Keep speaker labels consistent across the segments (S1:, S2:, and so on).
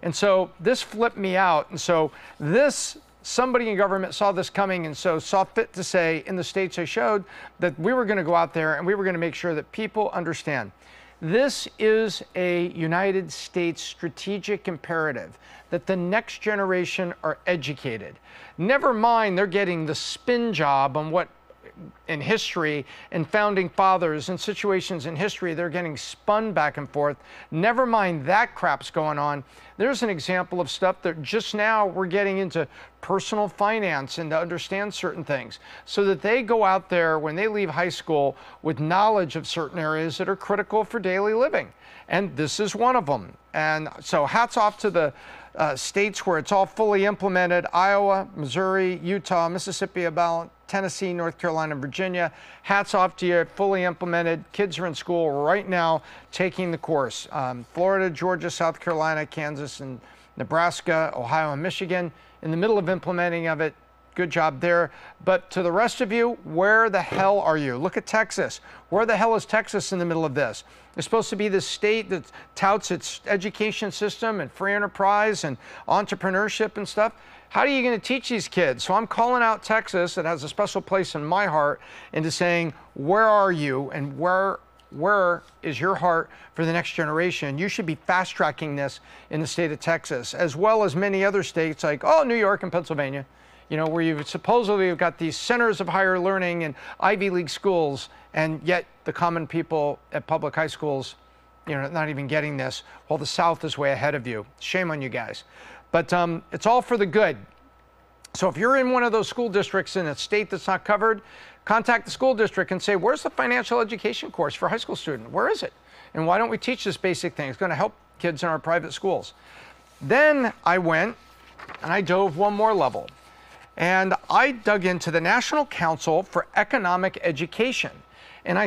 S1: And so this flipped me out. And so somebody in government saw this coming and so saw fit to say in the states I showed that we were going to go out there and we were going to make sure that people understand. This is a United States strategic imperative that the next generation are educated. Never mind they're getting the spin job on what in history and founding fathers and situations in history, they're getting spun back and forth. Never mind that crap's going on. There's an example of stuff that just now we're getting into personal finance and to understand certain things so that they go out there when they leave high school with knowledge of certain areas that are critical for daily living. And this is one of them. And so hats off to the states where it's all fully implemented: Iowa, Missouri, Utah, Mississippi, Alabama, Tennessee, North Carolina, and Virginia. Hats off to you, fully implemented. Kids are in school right now taking the course. Florida, Georgia, South Carolina, Kansas, and Nebraska, Ohio, and Michigan in the middle of implementing of it. Good job there. But to the rest of you, where the hell are you? Look at Texas. Where the hell is Texas in the middle of this? It's supposed to be the state that touts its education system and free enterprise and entrepreneurship and stuff. How are you going to teach these kids? So I'm calling out Texas, that has a special place in my heart, into saying, where are you and where is your heart for the next generation? You should be fast tracking this in the state of Texas, as well as many other states like, New York and Pennsylvania, where you've supposedly got these centers of higher learning and Ivy League schools, and yet the common people at public high schools, not even getting this, while the South is way ahead of you. Shame on you guys. But it's all for the good. So if you're in one of those school districts in a state that's not covered, contact the school district and say, where's the financial education course for a high school student? Where is it? And why don't we teach this basic thing? It's going to help kids in our private schools. Then I went and I dove one more level. And I dug into the National Council for Economic Education. And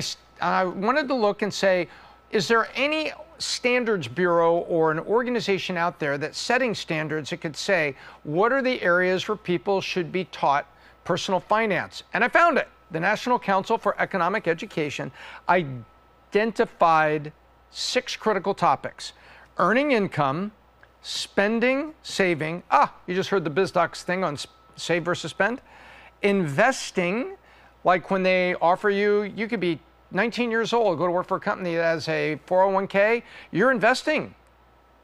S1: I wanted to look and say, is there any standards bureau or an organization out there that's setting standards that could say, what are the areas where people should be taught personal finance? And I found it. The National Council for Economic Education identified 6 critical topics: earning income, spending, saving. You just heard the Biz Doc's thing on save versus spend. Investing, like when they offer you could be 19 years old, go to work for a company that has a 401k, you're investing.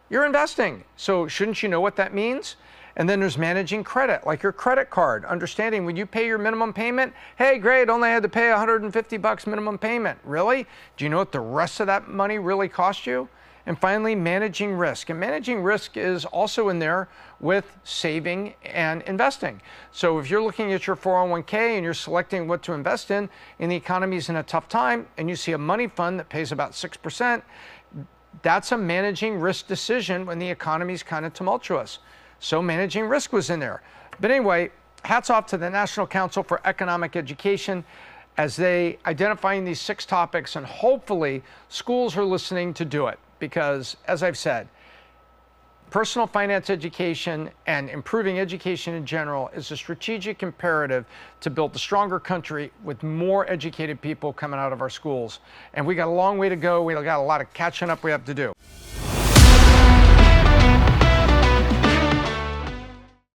S1: You're investing. So shouldn't you know what that means? And then there's managing credit, like your credit card, understanding when you pay your minimum payment, hey, great, only had to pay $150 minimum payment. Really? Do you know what the rest of that money really cost you? And finally, managing risk. And managing risk is also in there with saving and investing. So if you're looking at your 401k and you're selecting what to invest in, and the economy's in a tough time, and you see a money fund that pays about 6%, that's a managing risk decision when the economy's kind of tumultuous. So managing risk was in there. But anyway, hats off to the National Council for Economic Education as they identifying these 6 topics, and hopefully schools are listening to do it. Because, as I've said, personal finance education and improving education in general is a strategic imperative to build a stronger country with more educated people coming out of our schools. And we got a long way to go. We got a lot of catching up we have to do.